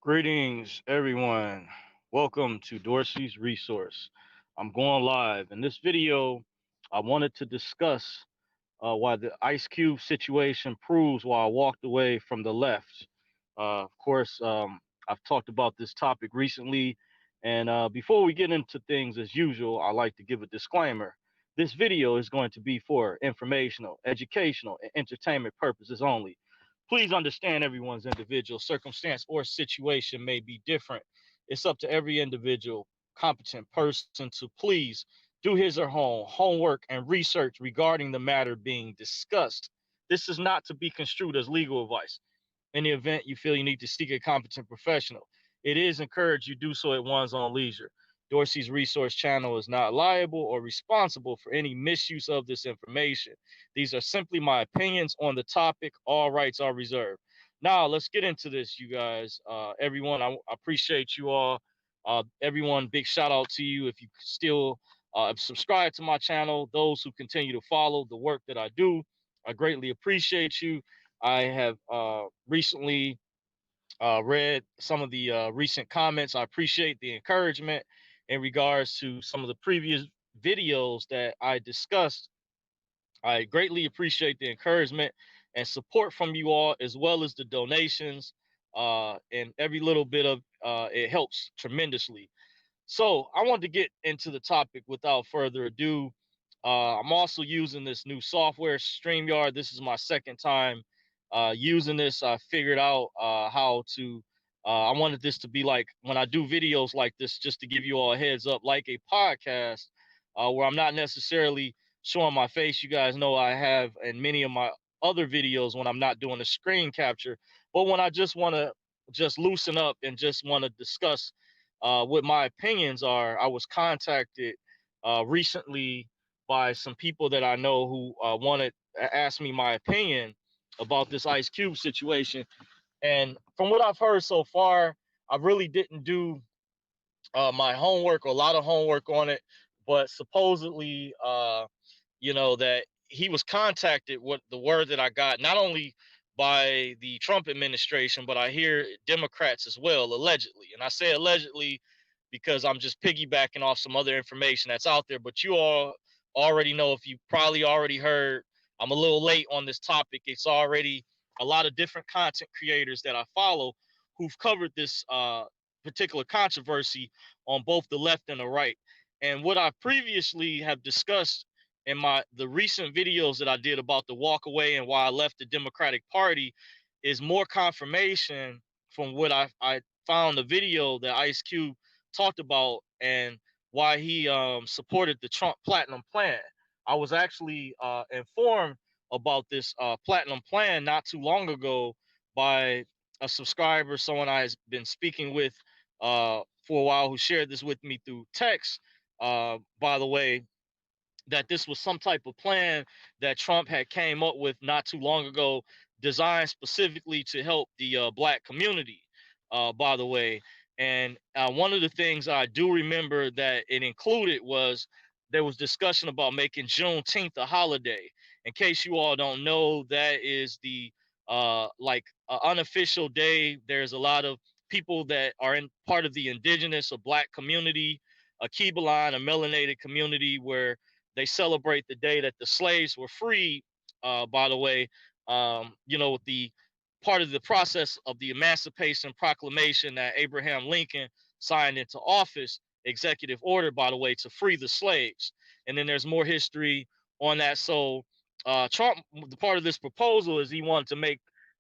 Greetings, everyone. Welcome to Dorsey's Resource. I'm going live. In this video, I wanted to discuss why the Ice Cube situation proves why I walked away from the left. Of course, I've talked about this topic recently. And before we get into things as usual, I like to give a disclaimer. This video is going to be for informational, educational, and entertainment purposes only. Please understand everyone's individual circumstance or situation may be different. It's up to every individual competent person to please do his or her homework and research regarding the matter being discussed. This is not to be construed as legal advice. In the event you feel you need to seek a competent professional, it is encouraged you do so at one's own leisure. Dorsey's Resource Channel is not liable or responsible for any misuse of this information. These are simply my opinions on the topic. All rights are reserved. Now, let's get into this, you guys. Everyone, I appreciate you all. Everyone, big shout out to you. If you still subscribe to my channel, those who continue to follow the work that I do, I greatly appreciate you. I have recently read some of the recent comments. I appreciate the encouragement in regards to some of the previous videos that I discussed. I greatly appreciate the encouragement and support from you all, as well as the donations. And every little bit of it helps tremendously. So I want to get into the topic without further ado. I'm also using this new software, StreamYard. This is my second time using this. I figured out how to. I wanted this to be like when I do videos like this, just to give you all a heads up, like a podcast, where I'm not necessarily showing my face. You guys know I have in many of my other videos when I'm not doing a screen capture, but when I just want to just loosen up and just want to discuss what my opinions are. I was contacted recently by some people that I know who wanted to ask me my opinion about this Ice Cube situation. And from what I've heard so far, I really didn't do my homework or a lot of homework on it. But supposedly, that he was contacted. What the word that I got, not only by the Trump administration, but I hear Democrats as well, allegedly. And I say allegedly because I'm just piggybacking off some other information that's out there. But you all already know, if you probably already heard, I'm a little late on this topic. It's already a lot of different content creators that I follow who've covered this particular controversy on both the left and the right. And what I previously have discussed in the recent videos that I did about the walk away and why I left the Democratic Party is more confirmation from what I found the video that Ice Cube talked about and why he supported the Trump Platinum Plan. I was actually informed about this Platinum Plan not too long ago by a subscriber, someone I've been speaking with for a while, who shared this with me through text. By the way, that this was some type of plan that Trump had came up with not too long ago, designed specifically to help the black community, by the way. And one of the things I do remember that it included was there was discussion about making Juneteenth a holiday. In case you all don't know, that is the unofficial day. There's a lot of people that are in part of the indigenous or black community, a Keebaline, a melanated community, where they celebrate the day that the slaves were freed, by the way, with the part of the process of the Emancipation Proclamation that Abraham Lincoln signed into office, executive order, by the way, to free the slaves. And then there's more history on that. So Trump, the part of this proposal is he wanted to make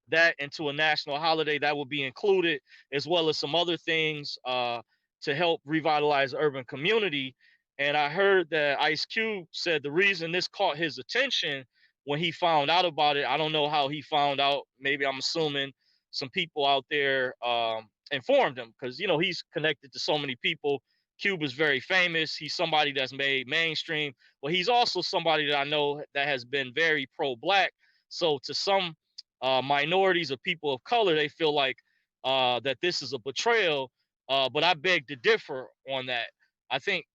that into a national holiday that would be included, as well as some other things to help revitalize the urban community. And I heard that Ice Cube said the reason this caught his attention when he found out about it, I don't know how he found out. Maybe, I'm assuming, some people out there informed him, because, he's connected to so many people. Cube is very famous. He's somebody that's made mainstream, but he's also somebody that I know that has been very pro-black. So to some minorities or people of color, they feel like that this is a betrayal. But I beg to differ on that. I think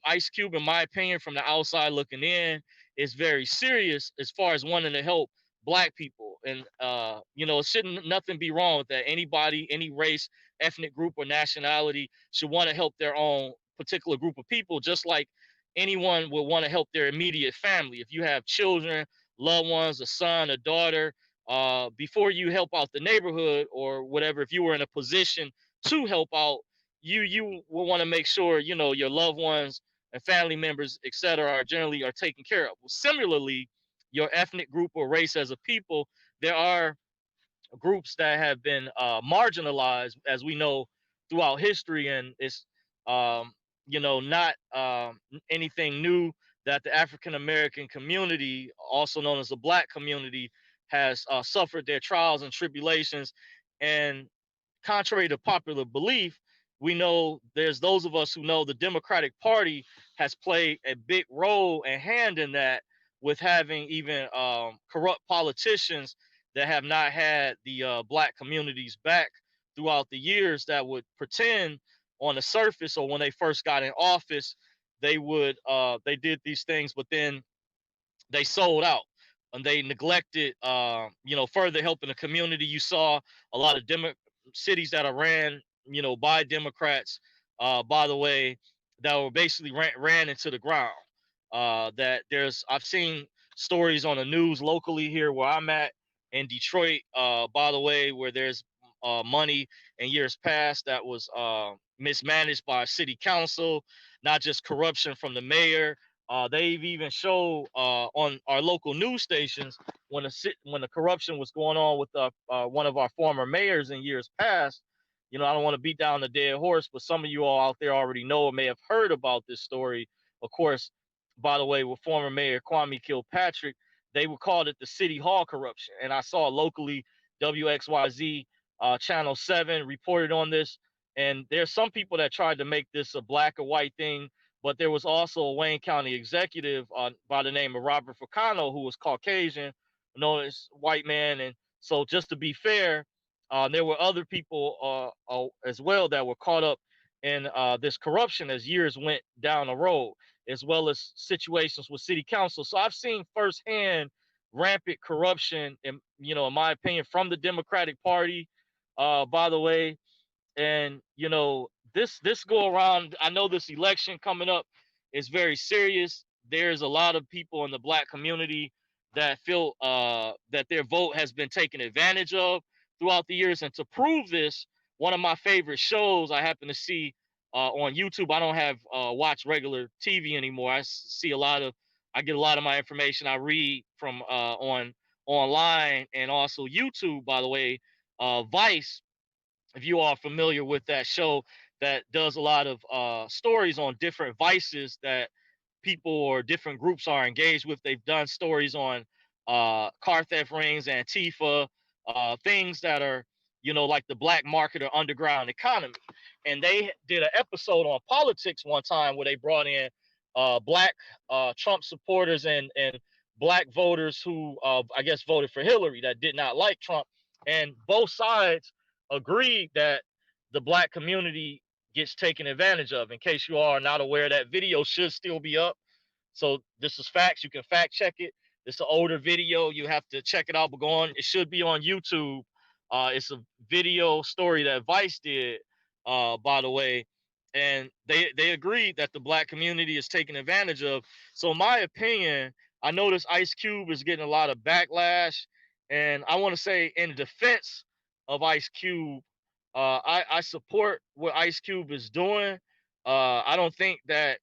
Ice Cube, in my opinion, from the outside looking in, is very serious as far as wanting to help black people. And it shouldn't nothing be wrong with that. Anybody, any race, ethnic group, or nationality should want to help their own particular group of people, just like anyone would want to help their immediate family. If you have children, loved ones, a son, a daughter, before you help out the neighborhood or whatever, if you were in a position to help out, you will want to make sure your loved ones and family members, etc., are taken care of. Well, similarly, your ethnic group or race as a people, there are groups that have been marginalized, as we know, throughout history, and it's not anything new that the African American community, also known as the Black community, has suffered their trials and tribulations. And contrary to popular belief, we know there's those of us who know the Democratic Party has played a big role and hand in that, with having even corrupt politicians that have not had the black communities back throughout the years, that would pretend on the surface, or when they first got in office, they did these things, but then they sold out and they neglected further helping the community. You saw a lot of cities that are ran by Democrats, by the way, that were basically ran into the ground. That there's I've seen stories on the news locally here where I'm at in Detroit, by the way, where there's money in years past that was mismanaged by city council, not just corruption from the mayor. They've even showed on our local news stations when the corruption was going on with one of our former mayors in years past. I don't want to beat down the dead horse, but some of you all out there already know or may have heard about this story. Of course, by the way, with former Mayor Kwame Kilpatrick, they would call it the City Hall corruption. And I saw locally WXYZ Channel 7 reported on this. And there's some people that tried to make this a black or white thing, but there was also a Wayne County executive by the name of Robert Ficano, who was Caucasian, known as white man. And so, just to be fair, there were other people as well that were caught up in this corruption as years went down the road, as well as situations with city council. So I've seen firsthand rampant corruption, in my opinion, from the Democratic Party. By the way, and this go around, I know this election coming up is very serious. There's a lot of people in the black community that feel that their vote has been taken advantage of throughout the years. And to prove this, one of my favorite shows I happen to see on YouTube, I don't have watch regular TV anymore. I get a lot of my information I read from online, and also YouTube, by the way. Vice, if you are familiar with that show, that does a lot of stories on different vices that people or different groups are engaged with. They've done stories on car theft rings, Antifa, things that are, like the black market or underground economy. And they did an episode on politics one time where they brought in black Trump supporters and black voters who, I guess, voted for Hillary, that did not like Trump. And both sides agreed that the black community gets taken advantage of. In case you are not aware, that video should still be up. So this is facts. You can fact check it. It's an older video. You have to check it out. But go on. It should be on YouTube. It's a video story that Vice did, by the way. And they agreed that the black community is taken advantage of. So in my opinion, I notice Ice Cube is getting a lot of backlash. And I want to say, in defense of Ice Cube, I support what Ice Cube is doing. I don't think that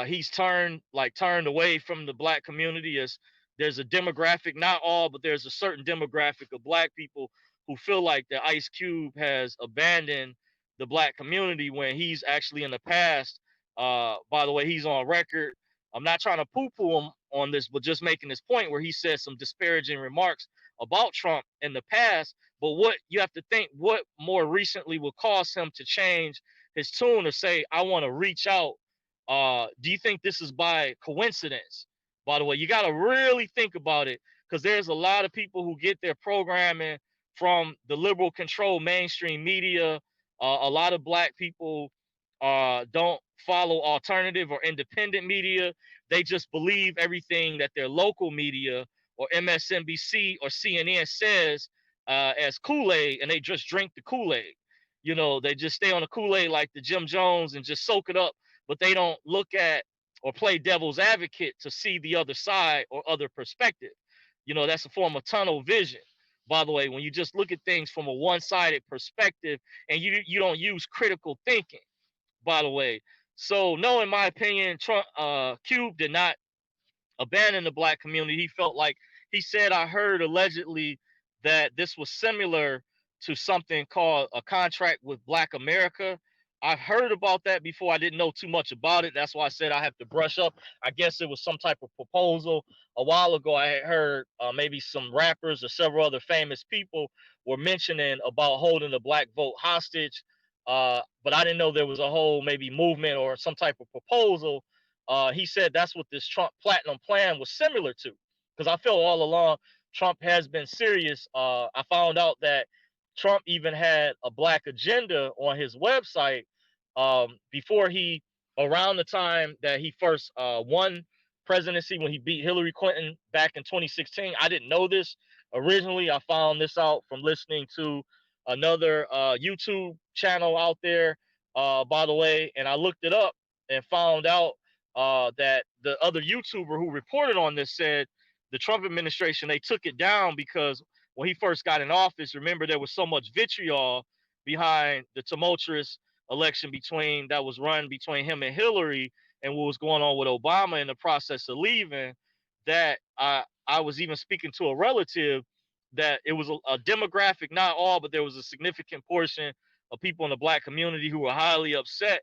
he's turned away from the black community. As there's a demographic, not all, but there's a certain demographic of black people who feel like that Ice Cube has abandoned the black community, when he's actually in the past. By the way, he's on record. I'm not trying to poo-poo him on this, but just making this point where he said some disparaging remarks about Trump in the past. But what you have to think, what more recently would cause him to change his tune, to say, I want to reach out? Do you think this is by coincidence? By the way, you got to really think about it, because there's a lot of people who get their programming from the liberal controlled mainstream media. A lot of black people don't follow alternative or independent media. They just believe everything that their local media or MSNBC or CNN says as Kool-Aid, and they just drink the Kool-Aid. You know, they just stay on the Kool-Aid like the Jim Jones and just soak it up, but they don't look at or play devil's advocate to see the other side or other perspective. You know, that's a form of tunnel vision. By the way, when you just look at things from a one-sided perspective and you don't use critical thinking, by the way. So no, in my opinion, Trump Cube did not abandon the black community. He felt like, he said, I heard allegedly that this was similar to something called a contract with Black America. I've heard about that before. I didn't know too much about it. That's why I said I have to brush up. I guess it was some type of proposal. A while ago, I had heard maybe some rappers or several other famous people were mentioning about holding the black vote hostage. But I didn't know there was a whole maybe movement or some type of proposal. He said that's what this Trump Platinum Plan was similar to. Because I feel all along Trump has been serious. I found out that Trump even had a black agenda on his website before he, around the time that he first won presidency, when he beat Hillary Clinton back in 2016. I didn't know this originally. I found this out from listening to another YouTube channel out there, by the way, and I looked it up and found out that the other YouTuber who reported on this said the Trump administration, they took it down because when he first got in office, remember, there was so much vitriol behind the tumultuous election that was run between him and Hillary, and what was going on with Obama in the process of leaving, that I was even speaking to a relative that it was a demographic, not all, but there was a significant portion of people in the black community who were highly upset,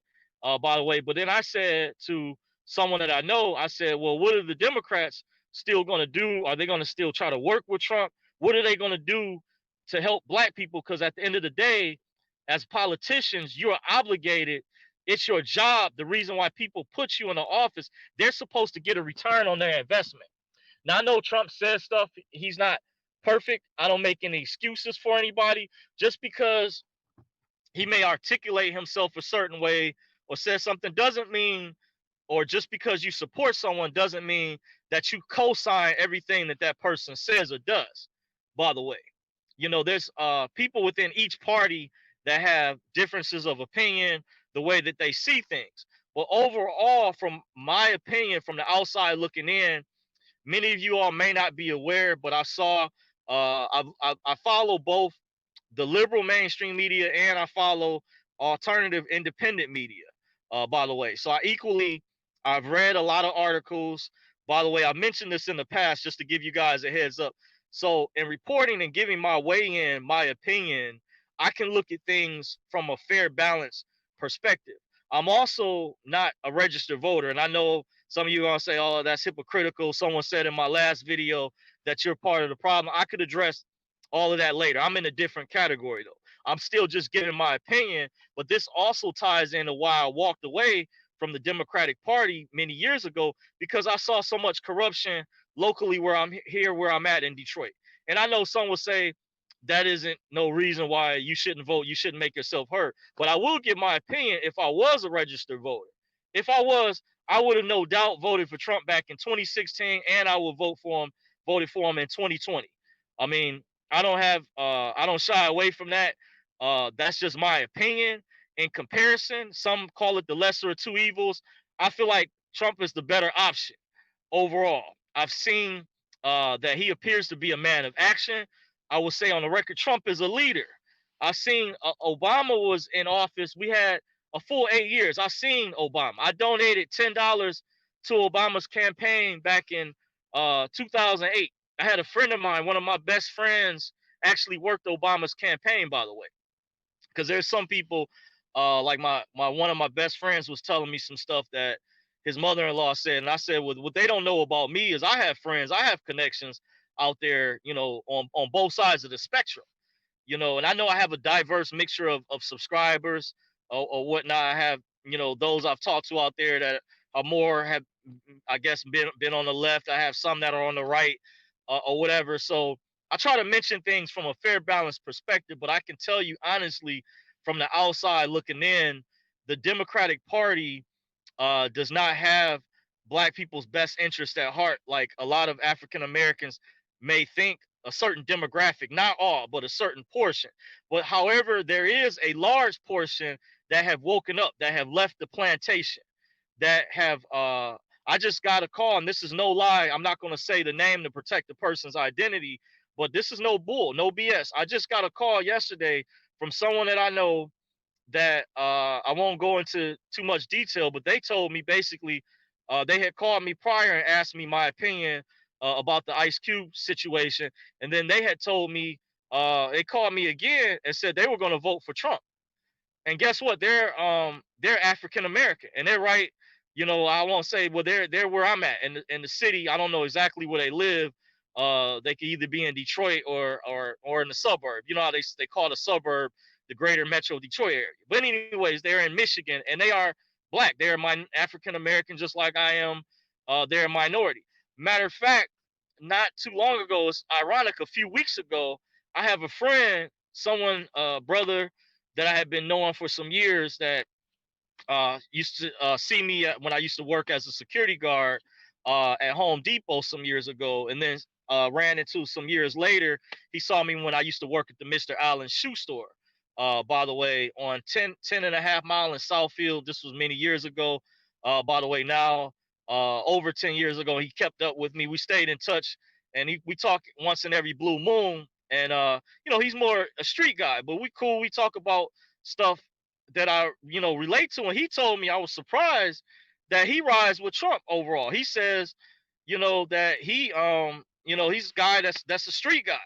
by the way. But then I said to someone that I know, I said, well, what are the Democrats still going to do? Are they going to still try to work with Trump? What are they going to do to help black people? Because at the end of the day, as politicians, you're obligated. It's your job. The reason why people put you in the office, they're supposed to get a return on their investment. Now, I know Trump says stuff. He's not perfect. I don't make any excuses for anybody. Just because he may articulate himself a certain way or says something doesn't mean, or just because you support someone doesn't mean that you co-sign everything that that person says or does, by the way. You know, there's people within each party that have differences of opinion, the way that they see things. But overall, from my opinion, from the outside looking in, many of you all may not be aware, but I saw, I follow both the liberal mainstream media and I follow alternative independent media, by the way. So I've read a lot of articles. By the way, I mentioned this in the past just to give you guys a heads up. So in reporting and giving my weigh in, my opinion, I can look at things from a fair, balanced perspective. I'm also not a registered voter, and I know some of you are gonna say, "Oh, that's hypocritical." Someone said in my last video that you're part of the problem. I could address all of that later. I'm in a different category though. I'm still just giving my opinion, but this also ties into why I walked away from the Democratic Party many years ago, because I saw so much corruption locally where I'm at in Detroit. And I know some will say that isn't no reason why you shouldn't vote. You shouldn't make yourself heard. But I will give my opinion if I was a registered voter. If I was, I would have no doubt voted for Trump back in 2016, and I will voted for him in 2020. I mean, I don't shy away from that. That's just my opinion. In comparison, some call it the lesser of two evils. I feel like Trump is the better option overall. I've seen that he appears to be a man of action. I will say on the record, Trump is a leader. I've seen Obama was in office. We had a full 8 years. I've seen Obama. I donated $10 to Obama's campaign back in 2008. I had a friend of mine, one of my best friends, actually worked Obama's campaign, by the way. Because there's some people, like my one of my best friends was telling me some stuff that his mother-in-law said, and I said, well, what they don't know about me is I have friends, I have connections out there, you know, on both sides of the spectrum, you know, and I know I have a diverse mixture of subscribers or whatnot. I have, you know, those I've talked to out there that are more have, I guess, been on the left. I have some that are on the right, or whatever. So I try to mention things from a fair, balanced perspective, but I can tell you honestly, from the outside looking in, the Democratic Party does not have black people's best interest at heart, like a lot of African Americans may think a certain demographic, not all, but a certain portion. But however, there is a large portion that have woken up, that have left the plantation, that have I just got a call, and this is no lie. I'm not going to say the name to protect the person's identity, but this is no bull, no BS. I just got a call yesterday from someone that I know that I won't go into too much detail, but they told me basically they had called me prior and asked me my opinion about the Ice Cube situation, and then they had told me they called me again and said they were going to vote for Trump. And guess what? They're African American, and they're right. You know, I won't say, well, they're where I'm at in the city. I don't know exactly where they live. They could either be in Detroit or in the suburb. You know how they call the suburb the greater metro Detroit area. But anyways, they're in Michigan, and they are black. They are African American, just like I am. They're a minority. Matter of fact, not too long ago, it's ironic. A few weeks ago, I have a friend, someone, brother that I had been knowing for some years, that used to see me when I used to work as a security guard at Home Depot some years ago, and then ran into some years later. He saw me when I used to work at the Mr. Allen shoe store. By the way, on 10 and a half mile in Southfield. This was many years ago. By the way, now over 10 years ago, he kept up with me. We stayed in touch, and we talk once in every blue moon. And you know, he's more a street guy, but we cool. We talk about stuff that I, you know, relate to. And he told me, I was surprised that he rides with Trump overall. He says, you know, that you know, he's a guy that's a street guy.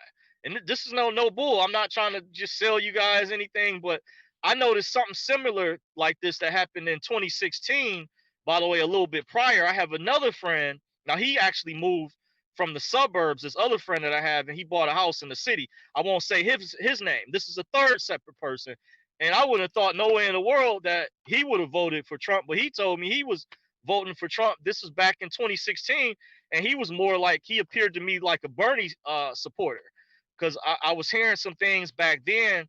And this is no bull. I'm not trying to just sell you guys anything, but I noticed something similar like this that happened in 2016. By the way, a little bit prior, I have another friend. Now he actually moved from the suburbs. This other friend that I have, and he bought a house in the city. I won't say his name. This is a third separate person. And I would have thought no way in the world that he would have voted for Trump, but he told me he was voting for Trump. This was back in 2016, and he was more like, he appeared to me like a Bernie supporter, because I was hearing some things back then,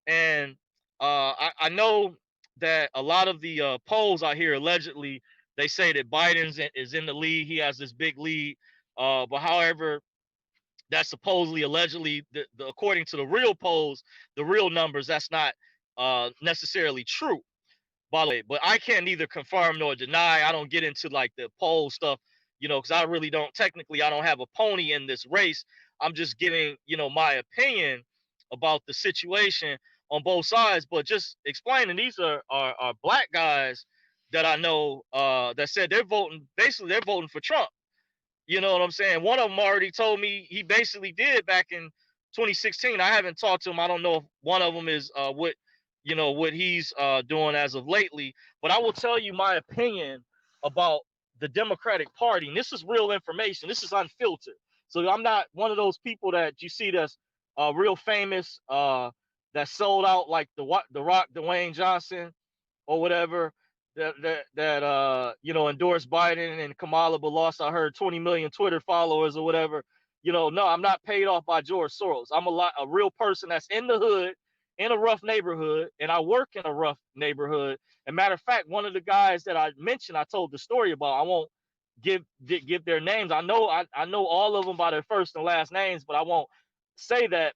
and I know that a lot of the polls out here allegedly, they say that Biden's is in the lead. He has this big lead, but however, that's supposedly allegedly according to the real polls, the real numbers, that's not necessarily true, by the way. But I can't neither confirm nor deny. I don't get into like the poll stuff, you know, because I really don't, technically I don't have a pony in this race. I'm just giving, you know, my opinion about the situation on both sides, but just explaining, these are black guys that I know that said they're voting, basically they're voting for Trump. You know what I'm saying? One of them already told me he basically did back in 2016. I haven't talked to him. I don't know if one of them is what, you know, what he's doing as of lately. But I will tell you my opinion about the Democratic Party. And this is real information. This is unfiltered. So I'm not one of those people that you see that's real famous, that sold out like the Rock, Dwayne Johnson or whatever, that you know, endorsed Biden and Kamala, but lost, I heard, 20 million Twitter followers or whatever. You know, no, I'm not paid off by George Soros. I'm a real person that's in the hood, in a rough neighborhood, and I work in a rough neighborhood. And matter of fact, one of the guys that I mentioned, I told the story about, I won't give their names. I know all of them by their first and last names, but I won't say that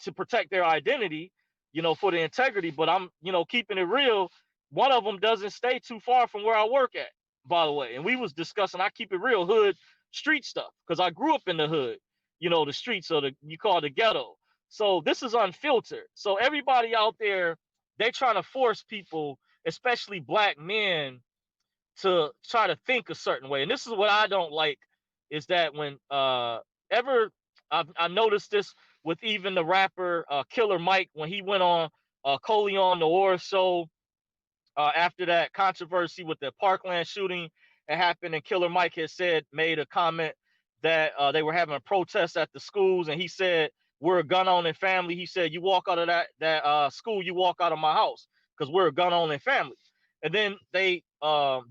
to protect their identity, you know, for the integrity. But I'm, you know, keeping it real. One of them doesn't stay too far from where I work at, by the way. And we was discussing, I keep it real, hood street stuff, because I grew up in the hood, you know, the streets, or you call it the ghetto. So this is unfiltered. So everybody out there, they trying to force people, especially black men, to try to think a certain way. And this is what I don't like, is that when ever I noticed this with even the rapper Killer Mike, when he went on Coleon Noir show after that controversy with the Parkland shooting that happened, and Killer Mike had made a comment that they were having a protest at the schools, and he said, "We're a gun-owning family." He said, "You walk out of that school, you walk out of my house, because we're a gun-owning family." And then the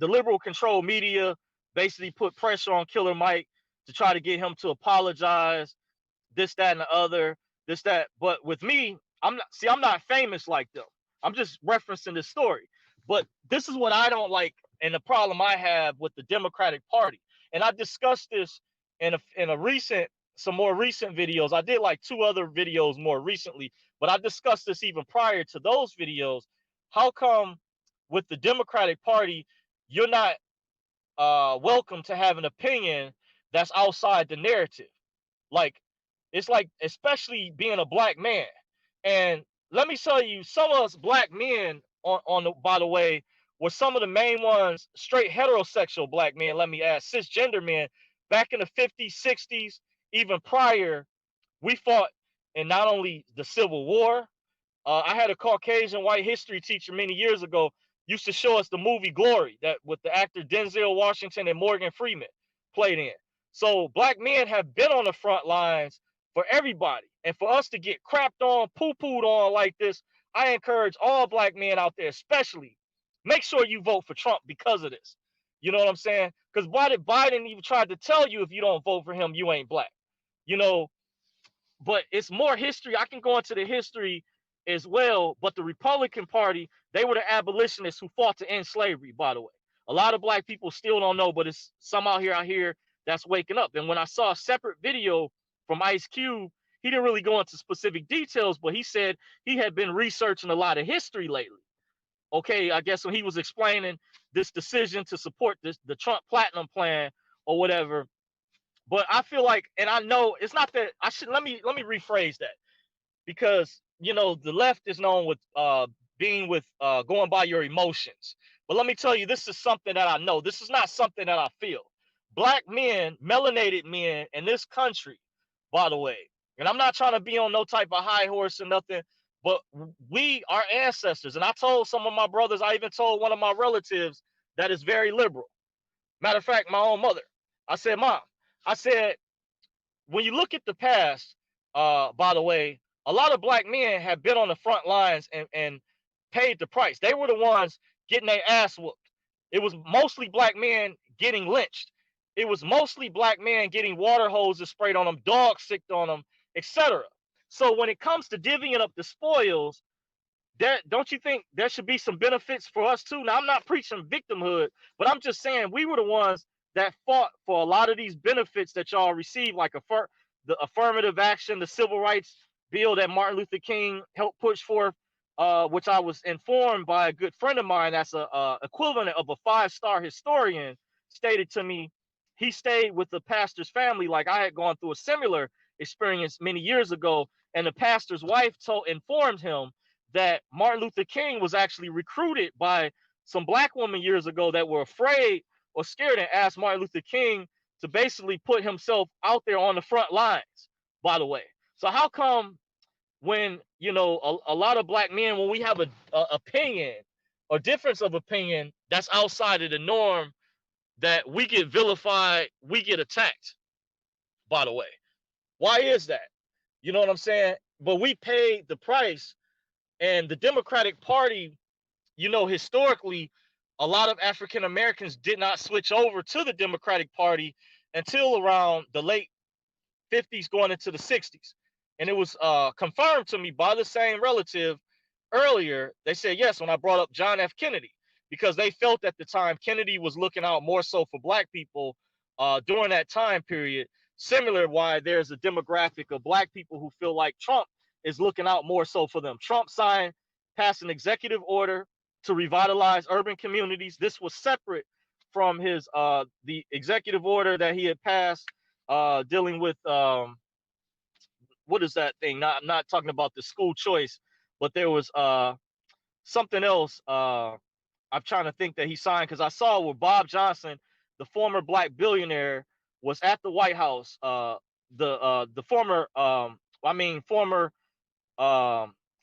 liberal control media basically put pressure on Killer Mike to try to get him to apologize, this, that, and the other, this, that. But with me, I'm not famous like them. I'm just referencing this story. But this is what I don't like, and the problem I have with the Democratic Party. And I discussed this in a recent some more recent videos. I did like 2 other videos more recently, but I discussed this even prior to those videos. How come with the Democratic Party, you're not welcome to have an opinion that's outside the narrative? Like, it's like, especially being a black man. And let me tell you, some of us black men on the, by the way, were some of the main ones, straight heterosexual black men, let me add, cisgender men, back in the 50s, 60s, even prior. We fought in not only the Civil War. I had a Caucasian white history teacher many years ago used to show us the movie Glory, that with the actor Denzel Washington and Morgan Freeman played in. So black men have been on the front lines for everybody. And for us to get crapped on, poo-pooed on like this, I encourage all black men out there, especially, make sure you vote for Trump because of this. You know what I'm saying? Because Biden even tried to tell you, if you don't vote for him, you ain't black. You know, but it's more history. I can go into the history as well. But the Republican Party, they were the abolitionists who fought to end slavery, by the way. A lot of black people still don't know, but it's some out here that's waking up. And when I saw a separate video from Ice Cube, he didn't really go into specific details, but he said he had been researching a lot of history lately. Okay, I guess when he was explaining this decision to support the Trump Platinum Plan or whatever. But I feel like, and I know it's not that I should, let me rephrase that, because you know the left is known with being with going by your emotions. But let me tell you, this is something that I know. This is not something that I feel. Black men, melanated men in this country, by the way, and I'm not trying to be on no type of high horse or nothing, but we, our ancestors, and I told some of my brothers, I even told one of my relatives that is very liberal. Matter of fact, my own mother. I said, Mom, I said, when you look at the past, by the way, a lot of black men have been on the front lines and paid the price. They were the ones getting their ass whooped. It was mostly black men getting lynched. It was mostly black men getting water hoses sprayed on them, dogs sicked on them, etc. So when it comes to divvying up the spoils, don't you think there should be some benefits for us too? Now, I'm not preaching victimhood, but I'm just saying we were the ones that fought for a lot of these benefits that y'all receive, like the affirmative action, the civil rights bill that Martin Luther King helped push forth, which I was informed by a good friend of mine that's a equivalent of a 5-star historian, stated to me he stayed with the pastor's family. Like, I had gone through a similar experience many years ago, and the pastor's wife informed him that Martin Luther King was actually recruited by some black women years ago that were afraid or scared, and asked Martin Luther King to basically put himself out there on the front lines, by the way. So how come when, you know, a lot of black men, when we have a opinion or difference of opinion that's outside of the norm, that we get vilified, we get attacked, by the way? Why is that? You know what I'm saying? But we paid the price. And the Democratic Party, you know, historically, a lot of African Americans did not switch over to the Democratic Party until around the late 50s going into the 60s. And it was confirmed to me by the same relative earlier. They said yes when I brought up John F. Kennedy, because they felt at the time Kennedy was looking out more so for black people during that time period. Similar why there's a demographic of black people who feel like Trump is looking out more so for them. Trump passed an executive order to revitalize urban communities. This was separate from his the executive order that he had passed dealing with what is that thing? Not talking about the school choice, but there was something else. I'm trying to think that he signed, because I saw where Bob Johnson, the former black billionaire, was at the White House. The former former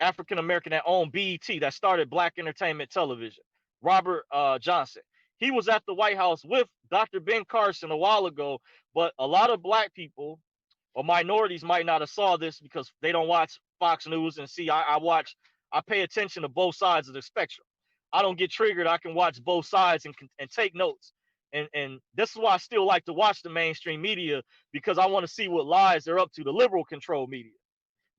African American that owned BET, that started Black Entertainment Television, Robert Johnson. He was at the White House with Dr. Ben Carson a while ago, but a lot of black people or minorities might not have saw this because they don't watch Fox News. And see, I pay attention to both sides of the spectrum. I don't get triggered. I can watch both sides and take notes. And this is why I still like to watch the mainstream media, because I want to see what lies they're up to, the liberal control media.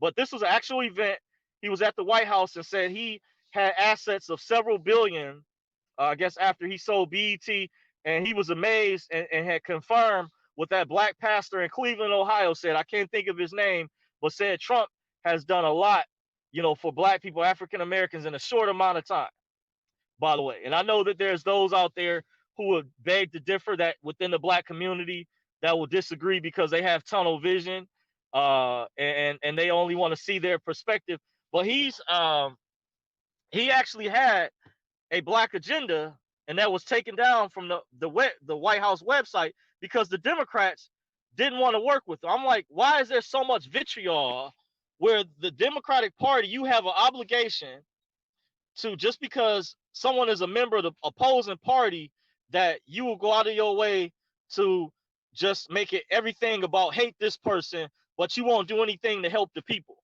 But this was an actual event. He was at the White House and said he had assets of several billion, I guess after he sold BET, and he was amazed and had confirmed what that black pastor in Cleveland, Ohio said. I can't think of his name, but said Trump has done a lot, for black people, African Americans, in a short amount of time, by the way. And I know that there's those out there who would beg to differ, that within the black community, that will disagree because they have tunnel vision, and they only want to see their perspective. But he actually had a black agenda, and that was taken down from the White House website because the Democrats didn't want to work with them. I'm like, why is there so much vitriol where the Democratic Party, you have an obligation to, just because someone is a member of the opposing party, that you will go out of your way to just make it everything about hate this person, but you won't do anything to help the people.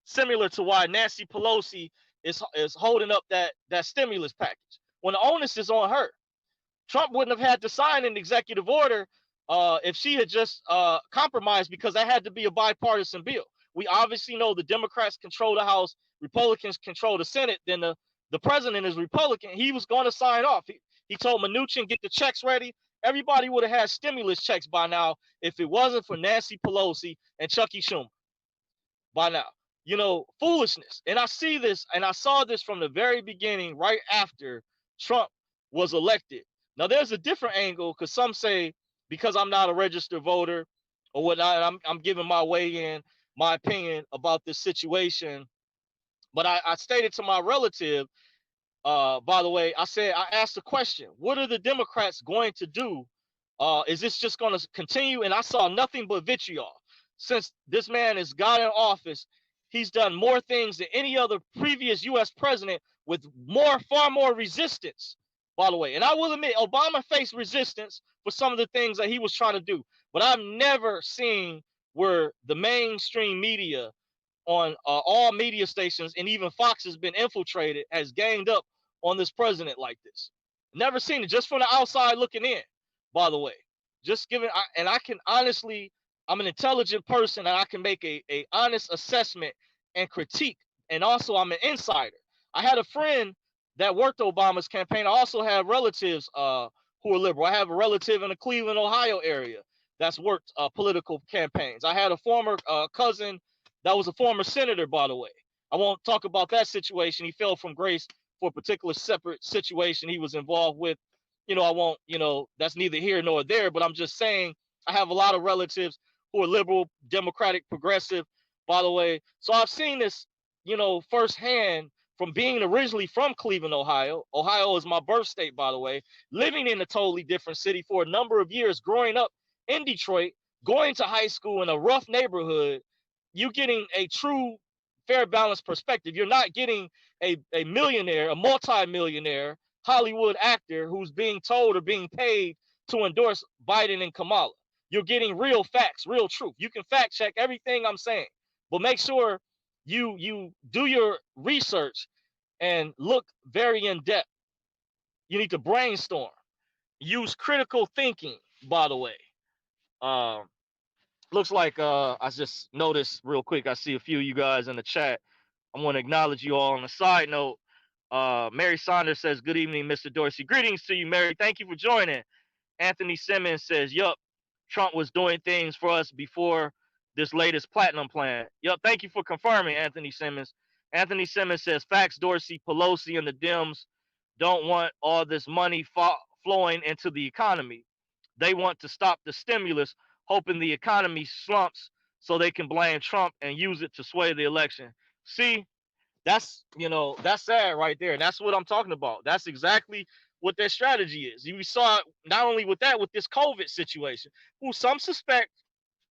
Similar to why Nancy Pelosi is holding up that stimulus package when the onus is on her. Trump wouldn't have had to sign an executive order if she had just compromised, because that had to be a bipartisan bill. We obviously know the Democrats control the House, Republicans control the Senate. Then the president is Republican. He was going to sign off. He told Mnuchin, get the checks ready. Everybody would have had stimulus checks by now if it wasn't for Nancy Pelosi and Chucky Schumer by now. Foolishness. And I see this, and I saw this from the very beginning, right after Trump was elected. Now, there's a different angle, because some say because I'm not a registered voter or whatnot, I'm giving my way in, my opinion about this situation. But I stated to my relative, by the way, I asked the question, what are the Democrats going to do? Is this just going to continue? And I saw nothing but vitriol. Since this man has got in office, he's done more things than any other previous U.S. president, with far more resistance, by the way. And I will admit, Obama faced resistance for some of the things that he was trying to do. But I've never seen where the mainstream media on all media stations, and even Fox has been infiltrated, has ganged up on this president like this. Never seen it, just from the outside looking in, by the way. Just giving, and I can honestly, I'm an intelligent person, and I can make a honest assessment and critique. And also, I'm an insider. I had a friend that worked Obama's campaign. I also have relatives who are liberal. I have a relative in the Cleveland, Ohio area that's worked political campaigns. I had a former cousin that was a former senator, by the way. I won't talk about that situation. He fell from grace for a particular separate situation he was involved with. I won't, that's neither here nor there, but I'm just saying I have a lot of relatives who are liberal, democratic, progressive, by the way. So I've seen this, firsthand, from being originally from Cleveland, Ohio. Ohio is my birth state, by the way, living in a totally different city for a number of years, growing up in Detroit, going to high school in a rough neighborhood. You're getting a true, fair, balanced perspective. You're not getting a millionaire, a multi-millionaire Hollywood actor who's being told or being paid to endorse Biden and Kamala. You're getting real facts, real truth. You can fact check everything I'm saying, but make sure you do your research and look very in depth. You need to brainstorm. Use critical thinking, by the way. Looks like I just noticed real quick, I see a few of you guys in the chat. I want to acknowledge you all. On a side note, Mary Saunders says, good evening, Mr. Dorsey. Greetings to you, Mary. Thank you for joining. Anthony Simmons says, yup, Trump was doing things for us before this latest platinum plan. Yup, thank you for confirming, Anthony Simmons. Anthony Simmons says, facts, Dorsey, Pelosi, and the Dems don't want all this money flowing into the economy. They want to stop the stimulus, hoping the economy slumps so they can blame Trump and use it to sway the election. See, that's sad right there. And that's what I'm talking about. That's exactly what their strategy is. We saw it not only with that, with this COVID situation, who some suspect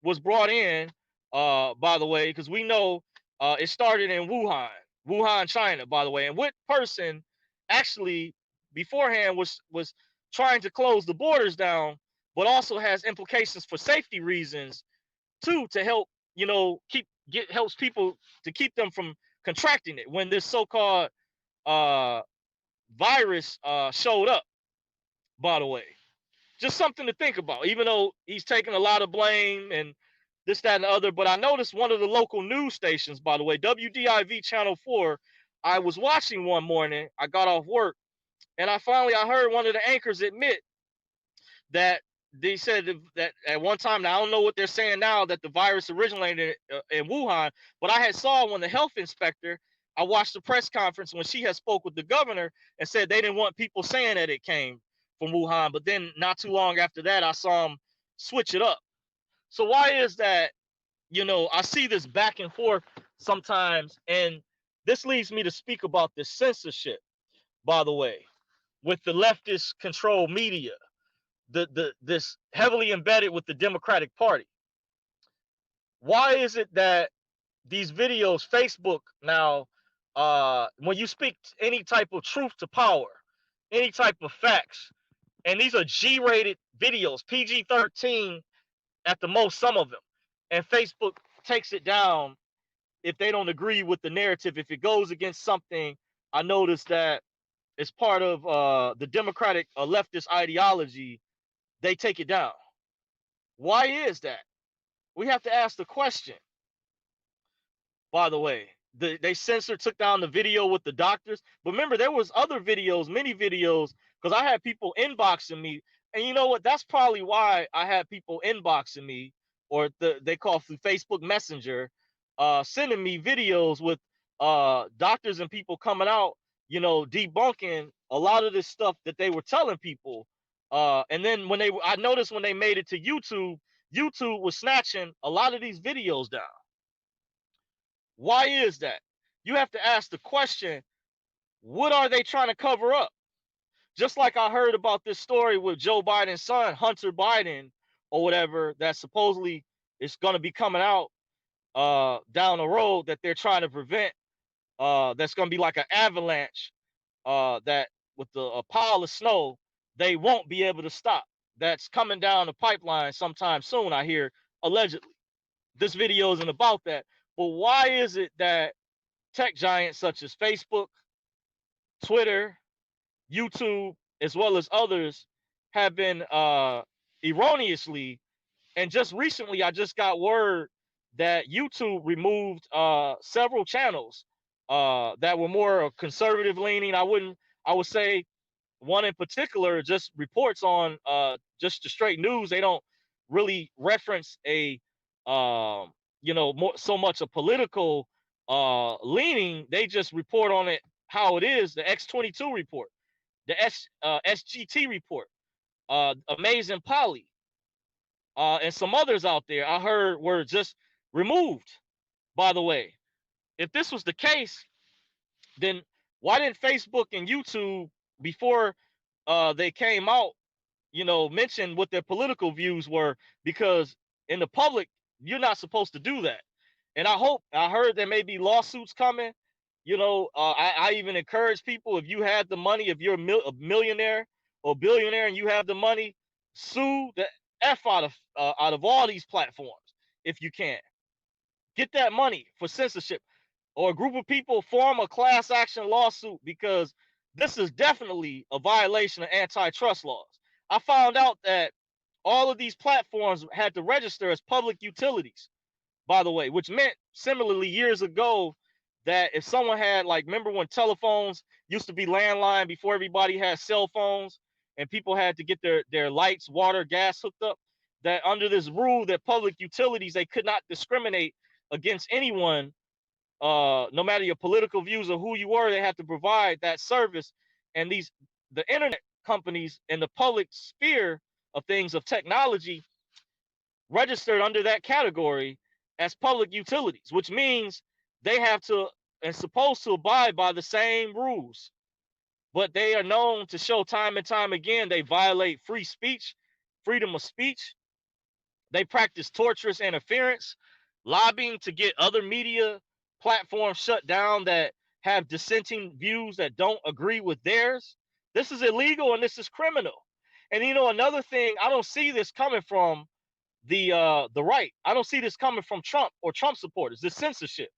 was brought in, by the way, because we know it started in Wuhan, China, by the way. And what person actually beforehand was trying to close the borders down, but also has implications for safety reasons too, to help, helps people to keep them from contracting it when this so-called virus showed up, by the way. Just something to think about, even though he's taking a lot of blame and this, that, and the other. But I noticed one of the local news stations, by the way, WDIV Channel 4, I was watching one morning. I got off work, and I heard one of the anchors admit that they said that at one time. Now I don't know what they're saying now, that the virus originated in Wuhan, but I had saw when the health inspector. I watched the press conference when she had spoke with the governor and said they didn't want people saying that it came from Wuhan. But then not too long after that, I saw them switch it up. So why is that? I see this back and forth sometimes, and this leads me to speak about this censorship, by the way, with the leftist controlled media, this heavily embedded with the Democratic Party. Why is it that these videos, Facebook now, when you speak any type of truth to power, any type of facts, and these are G-rated videos, PG-13 at the most, some of them, and Facebook takes it down if they don't agree with the narrative. If it goes against something, I noticed that it's part of the Democratic leftist ideology, they take it down. Why is that? We have to ask the question. By the way, they censored, took down the video with the doctors, but remember there was other videos, many videos, because I had people inboxing me, and you know what? That's probably why I had people inboxing me, or they call through Facebook Messenger, sending me videos with doctors and people coming out, debunking a lot of this stuff that they were telling people. And then I noticed when they made it to YouTube, YouTube was snatching a lot of these videos down. Why is that? You have to ask the question, what are they trying to cover up? Just like I heard about this story with Joe Biden's son, Hunter Biden, or whatever, that supposedly is going to be coming out down the road, that they're trying to prevent. That's going to be like an avalanche that with a pile of snow, they won't be able to stop. That's coming down the pipeline sometime soon, I hear, allegedly. This video isn't about that. But why is it that tech giants such as Facebook, Twitter, YouTube, as well as others have been erroneously, and just recently I just got word that YouTube removed several channels that were more conservative leaning. I would say one in particular just reports on just the straight news. They don't really reference a more so much a political leaning. They just report on it how it is. The X22 report, the SGT report, Amazing Polly, and some others out there I heard were just removed. By the way, if this was the case, then why didn't Facebook and YouTube, before they came out, mention what their political views were? Because in the public, you're not supposed to do that. And I heard there may be lawsuits coming. I even encourage people, if you had the money, if you're a millionaire or billionaire and you have the money, sue the F out of all these platforms if you can. Get that money for censorship, or a group of people form a class action lawsuit, because this is definitely a violation of antitrust laws. I found out that all of these platforms had to register as public utilities, by the way, which meant similarly years ago that if someone had, like, remember when telephones used to be landline before everybody had cell phones, and people had to get their lights, water, gas hooked up, that under this rule that public utilities, they could not discriminate against anyone, no matter your political views or who you were. They had to provide that service. And the internet companies in the public sphere of things, of technology, registered under that category as public utilities, which means they have to and supposed to abide by the same rules. But they are known to show time and time again they violate free speech, freedom of speech. They practice torturous interference, lobbying to get other media platforms shut down that have dissenting views that don't agree with theirs. This is illegal and this is criminal. And another thing, I don't see this coming from the right. I don't see this coming from Trump or Trump supporters, this censorship.